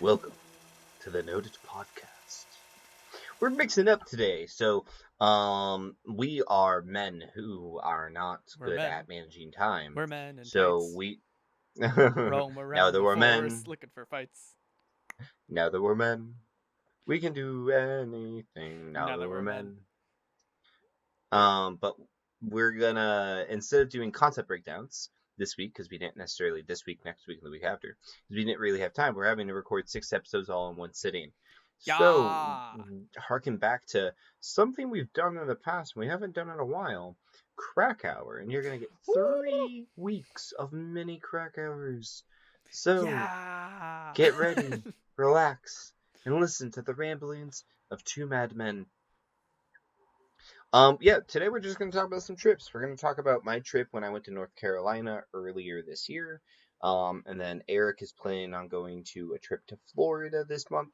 Welcome to the Noted Podcast. We're mixing up today, so we are men who are not We're good men. at managing time. We're men in So tights. we Roam now around that the we're forest men, looking for fights. now that we're men, we can do anything. Now Now that that we're we're men. men. But we're gonna instead of doing concept breakdowns this week because we didn't necessarily this week, next week, and the week after because we didn't really have time. We're having to record 6 episodes all in one sitting. So Yeah. harken back to something we've done in the past and we haven't done in a while. Crack hour, and you're gonna get Woo! 3 weeks of mini crack hours. So Yeah. get ready, relax, and listen to the ramblings of two madmen. Yeah, today we're just going to talk about some trips. We're going to talk about my trip when I went to North Carolina earlier this year. And then Eric is planning on going to a trip to Florida this month.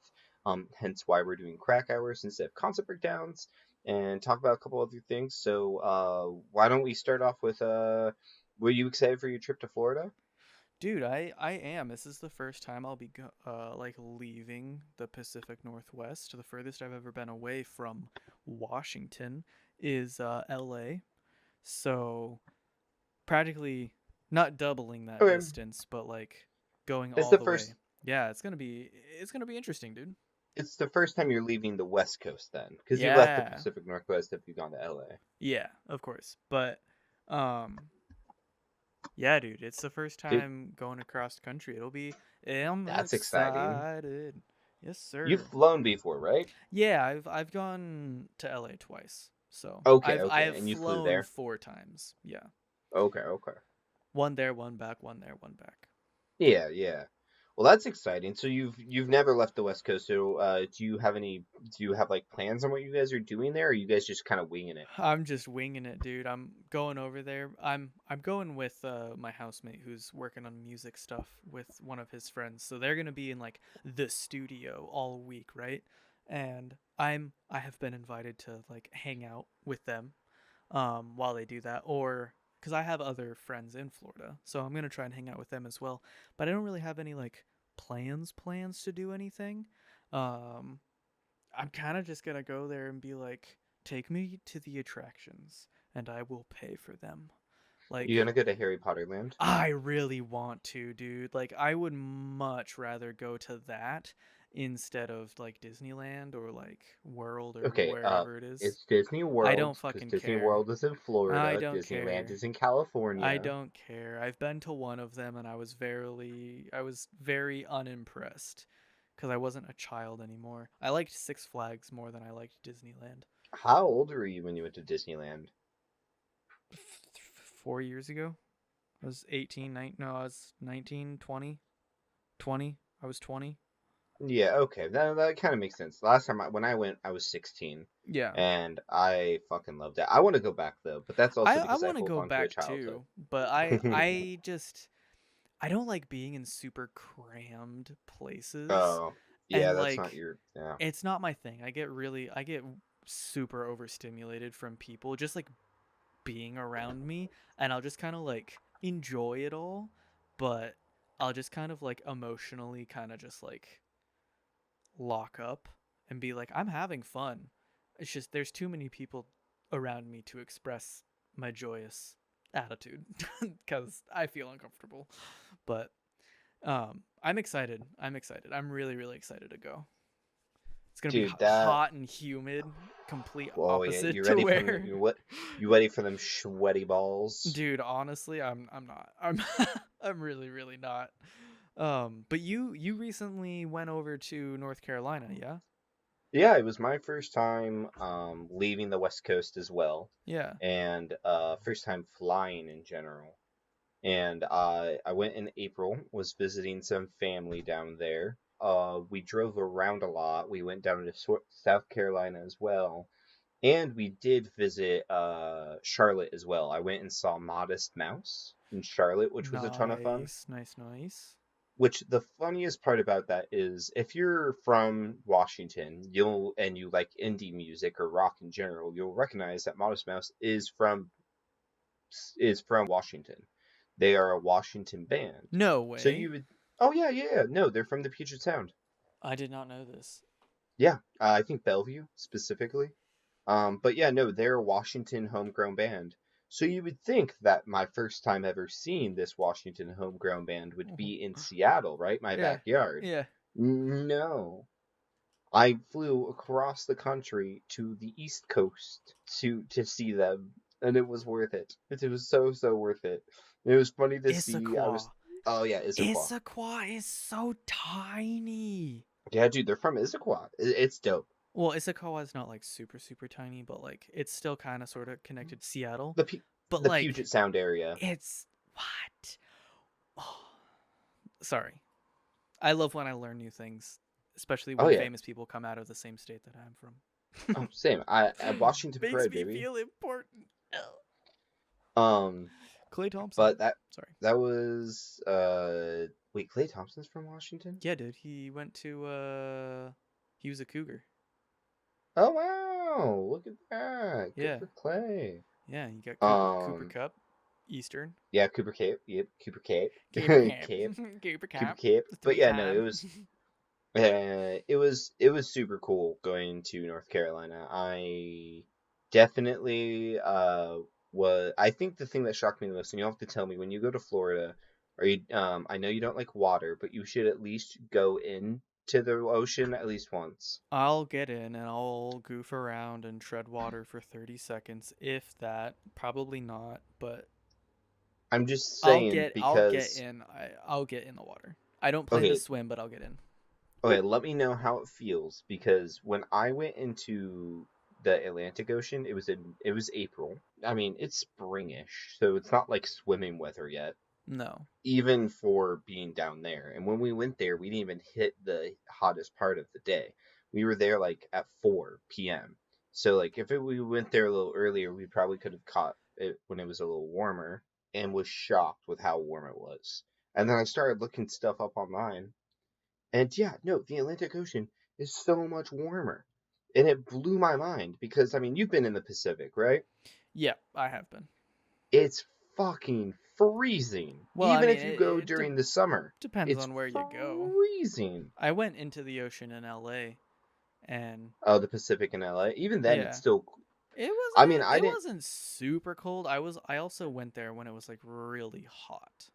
Hence why we're doing crack hours instead of concept breakdowns and talk about a couple other things. So, why don't we start off with, were you excited for your trip to Florida? Dude, I am. This is the first time I'll be like leaving the Pacific Northwest. The furthest I've ever been away from Washington is LA. So practically not doubling that Okay. distance, but like going It's all the the way. first, Yeah, it's gonna be interesting, dude. it's the first time you're leaving the West Coast then, because you left the Yeah. Pacific Northwest if you've gone to LA. Yeah, of course. But um yeah, dude, it's the first Dude, time going across country. I'm that's exciting. excited. Yes, You've sir. flown before, right? Yeah, I've gone to LA twice. So, Okay, I okay. have And you flew flown there? 4 times. Yeah. Okay, okay. One there, one back, one there, one back. Yeah, yeah. Well, that's exciting. So you've never left the West Coast. So do you have like plans on what you guys are doing there, or are you guys just kind of winging it? I'm just winging it, dude. I'm going over there. I'm going with my housemate who's working on music stuff with one of his friends. So they're going to be in like the studio all week, right? And I have been invited to like hang out with them while they do that, or cuz I have other friends in Florida. So I'm going to try and hang out with them as well. But I don't really have any like plans to do anything. Um I'm kind of just gonna go there and be like, take me to the attractions and I will pay for them. You Like, gonna go to Harry Potter Land? I really want to, dude. Like, I would much rather go to that instead of like Disneyland or like World or Okay, wherever it is. it's Disney I World don't because fucking Disney care. World is in I Florida, don't Disneyland care. is in I California. don't care. I've been to one of them and I was very unimpressed because I wasn't a child anymore. I liked Six Flags more than I liked Disneyland. How old were you when you went to Disneyland? 4 years ago. I was 18, no, I was 19, 20, 20. I was 20. Yeah, okay, that kind of makes sense. Last time when I went, I was 16, Yeah. and I fucking loved it. I want to go back though, but that's also I because I want to hold go on to a back childhood. too, but I just I don't like being in super crammed places Oh, yeah, and that's not like your. Yeah. it's not my thing. I get super overstimulated from people just like being around me, and I'll just kind of like enjoy it all, but I'll just kind of like emotionally kind of just like lock up and be like, I'm having fun. It's just there's too many people around me to express my joyous attitude because I feel uncomfortable. But I'm excited. I'm excited. I'm really, really excited to go. It's gonna be Dude, that. hot and humid, complete Oh yeah, opposite you to ready for them? where. You what? You ready for them sweaty balls? Dude, honestly, I'm not. I'm I'm really, really not. But you recently went over to North Carolina, yeah? Yeah, it was my first time leaving the West Coast as well, Yeah. and first time flying in general. And I went in April, was visiting some family down there. We drove around a lot. We went down to South Carolina as well, and we did visit Charlotte as well. I went and saw Modest Mouse in Charlotte, which was a ton of fun. Nice, nice, nice. Which the funniest part about that is if you're from Washington, you'll and you like indie music or rock in general, you'll recognize that Modest Mouse is from Washington. They are a Washington band. No So way. you would. Oh yeah, yeah, yeah. No, they're from the Puget Sound. I did not know this. Yeah, I think Bellevue specifically. But yeah, no, they're a Washington homegrown band. So you would think that my first time ever seeing this Washington homegrown band would be in Seattle, right? My Yeah, backyard. yeah. No. I flew across the country to the East Coast to see them, and it was worth it. It was so worth it. It was funny to see. Issaquah. Oh yeah, Issaquah. Issaquah is so tiny. Yeah, dude, they're from Issaquah. It's dope. Well, Issaquah is not like super tiny, but like it's still kind of sort of connected to Seattle. The P- But the like Puget Sound area. it's what? Oh, sorry. I love when I learn new things, especially Oh when yeah. famous people come out of the same state that I'm Oh, from. same. I Washington Makes Pride, me baby. feel important. Um, Clay Thompson. but Sorry. that was wait, Clay Thompson's from Washington? Yeah, dude. He went to he was a cougar. Oh wow, look at that. Good Yeah. for Clay. Yeah, you got Cooper Um, Cup, Eastern. yeah, Cooper Cape. Yep, Cooper Cape. Cooper Cup. Cape. Cooper Cooper Cup. Cape. But Three yeah, no, time. it was super cool going to North Carolina. I definitely was I think the thing that shocked me the most, and you'll have to tell me when you go to Florida, or you I know you don't like water, but you should at least go in to the ocean at least once. I'll get in and I'll goof around and tread water for 30 seconds, if that. Probably not, but I'm just saying I'll get because in. I'll get in the water. I don't plan to okay, swim, but I'll get in. okay, let me know how it feels because when I went into the Atlantic Ocean, it was April. I mean, it's springish, so it's not like swimming weather yet, No. even for being down there. And when we went there, we didn't even hit the hottest part of the day. We were there like at 4 p.m. So like we went there a little earlier, we probably could have caught it when it was a little warmer and was shocked with how warm it was. And then I started looking stuff up online and yeah, no, the Atlantic Ocean is so much warmer. And it blew my mind because, I mean, you've been in the Pacific, right? Yeah, I have been. It's fucking freezing. Well, I Even mean, if you go during the summer, depends it's on where you go. freezing. I went into the ocean in LA, and Oh, the Pacific in LA. Even then, it's yeah, still. I mean, I it didn't. wasn't super cold. I also went there when it was like really hot.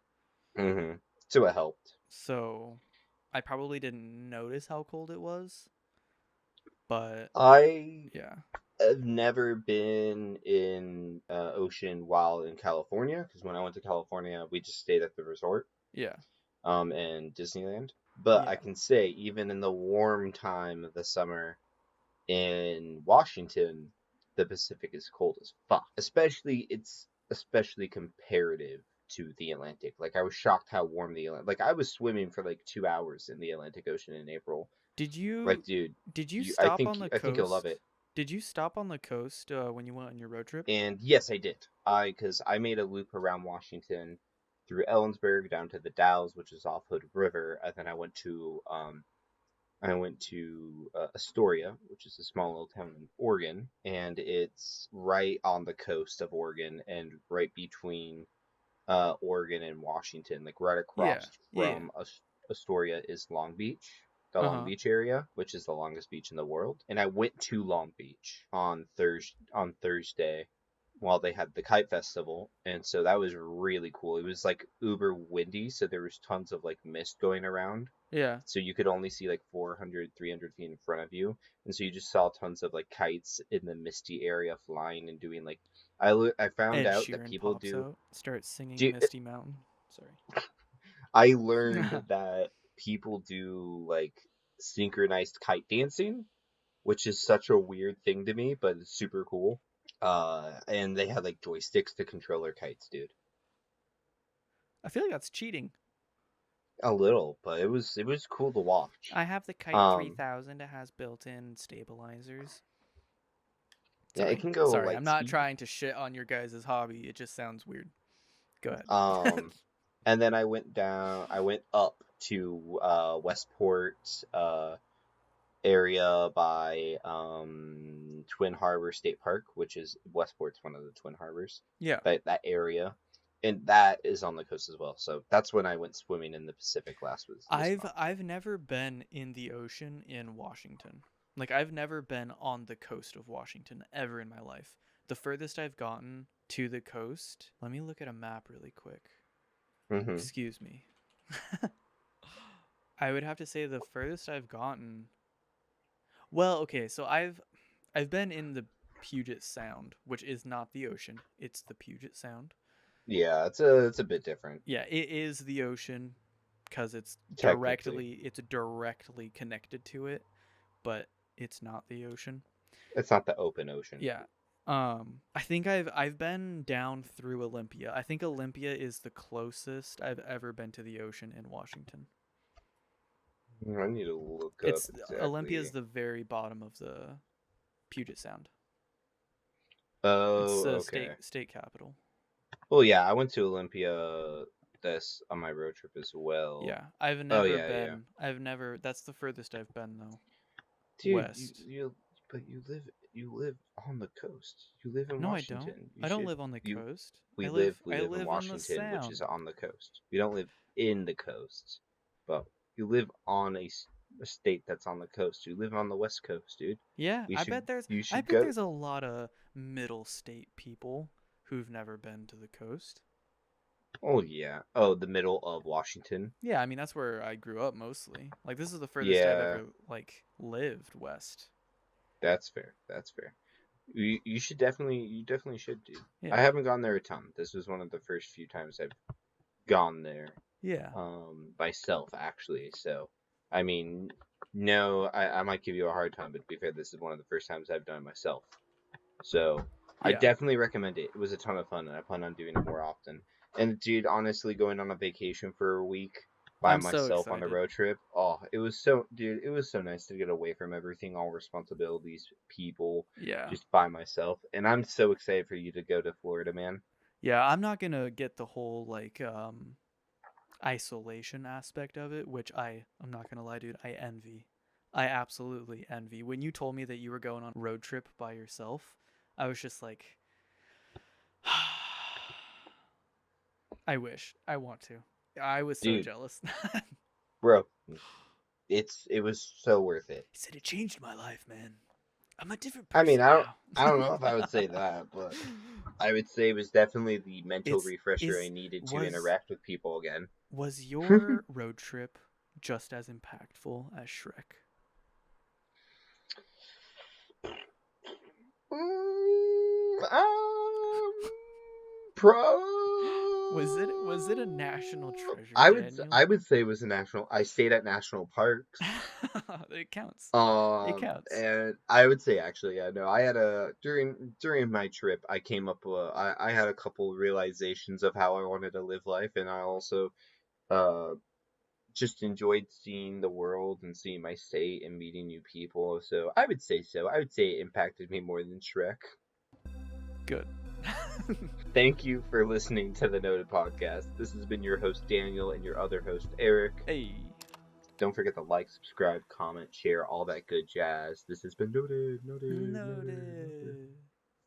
So it helped. So I probably didn't notice how cold it was, but I yeah. have never been in ocean while in California because when I went to California, we just stayed at the resort. Yeah. And Disneyland. But I Yeah. can say, even in the warm time of the summer in Washington, the Pacific is cold as fuck. It's especially comparative to the Atlantic. Like I was shocked how warm the Atlantic. Like I was swimming for like 2 hours in the Atlantic Ocean in April. Did Like, you dude, did you I stop on the I think you'll love coast? it. Did you stop on the coast when you went on your road trip? And yes, I did. Because I made a loop around Washington through Ellensburg down to the Dalles, which is off Hood River, and then I went to Astoria, which is a small little town in Oregon, and it's right on the coast of Oregon and right between Oregon and Washington, like right Yeah. across Yeah. from Astoria is Long Beach, the Uh Long huh. Beach area, which is the longest beach in the world. And I went to Long Beach on Thursday while they had the kite festival, and so that was really cool. It was like uber windy, so there was tons of like mist going around. Yeah. So you could only see like 400, 300 feet in front of you, and so you just saw tons of like kites in the misty area flying and doing like I found Ed out that Sheeran people pops do out, starts singing do Misty Mountain. I learned Sorry. that people do like synchronized kite dancing, which is such a weird thing to me, but it's super cool. And they had like joysticks to control their kites, dude. I feel like that's cheating. A little, but it was cool to watch. I have the Kite Um, 3000. It has built-in stabilizers. yeah, it Sorry. can go Sorry. light I'm not speed. trying to shit on your guys' hobby. It just sounds weird. Go ahead. Um, and then I went up to Westport area by Twin Harbor State Park, which is Westport's one of the Twin Harbors. Yeah. That area. and that is on the coast as well. So that's when I went swimming in the Pacific last was this month. I've never been in the ocean in Washington. Like I've never been on the coast of Washington ever in my life. The furthest I've gotten to the coast, let me look at a map really quick. Hmm. Excuse me. I would have to say the furthest I've gotten. Well, okay, so I've been in the Puget Sound, which is not the ocean. It's the Puget Sound. Yeah, it's a bit different Yeah, it is the ocean because technically. it's directly connected to it, but it's not the ocean. It's not the open ocean. Yeah. I think I've been down through Olympia. I think Olympia is the closest I've ever been to the ocean in Washington. I need to look up It's Olympia is exactly. the very bottom of the Puget Sound. It's Oh, the okay. state capital. Well, yeah, I went to Olympia this on my road trip as well. Yeah, I've Oh never yeah, yeah. been. I've never. That's the furthest I've been though. Dude, West. but you live on the coast. You live in No, I don't. Washington. You I don't should live on the you coast. we I live in live on the Washington, which is sound. on the coast. We don't live in the coast, but you live on a state that's on the coast. You live on the West Coast, dude. Yeah, You I should bet go. there's a lot of middle state people who've never been to the coast. Oh yeah. Oh, the middle of Washington. Yeah, I mean that's where I grew up mostly. Like this is the furthest I've Yeah, ever like lived west. that's fair. That's fair. You definitely should, dude. I Yeah. haven't gone there a ton. This was one of the first few times I've gone there, Yeah. myself actually. So, I mean, no, I might give you a hard time, but to be fair, this is one of the first times I've done it myself. So, I Yeah. definitely recommend it. It was a ton of fun, and I plan on doing it more often. And dude, honestly, going on a vacation for a week by I'm so myself on a excited. road trip, oh, it was so, dude, it was so nice to get away from everything, all responsibilities, people, Yeah. just by myself. And I'm so excited for you to go to Florida, man. Yeah, I'm not going to get the whole like isolation aspect of it, which I'm not going to lie, dude, I envy. I absolutely envy. When you told me that you were going on a road trip by yourself, I was just like I wish. I want to. I was so Dude, jealous. bro, it was so worth it. He said it changed my life, man. I'm a different I mean, person now. I don't know if I would say that, but I would say it was definitely the mental it's refresher I is needed to was interact with people again. was your road trip just as impactful as Shrek? Was it a Pro. national treasure, Daniel? I would say it was a national. I stayed at national parks. It counts. It counts. And I would say actually, yeah, no, I had a during my trip, I came up. I had a couple realizations of how I wanted to live life, and I also uh just enjoyed seeing the world and seeing my state and meeting new people. So I would say so. I would say it impacted me more than Shrek. Good. Thank you for listening to the Noted Podcast. This has been your host, Daniel, and your other host, Eric. Hey. Don't forget to like, subscribe, comment, share, all that good jazz. This has been Noted, Noted, Noted, Noted. Noted.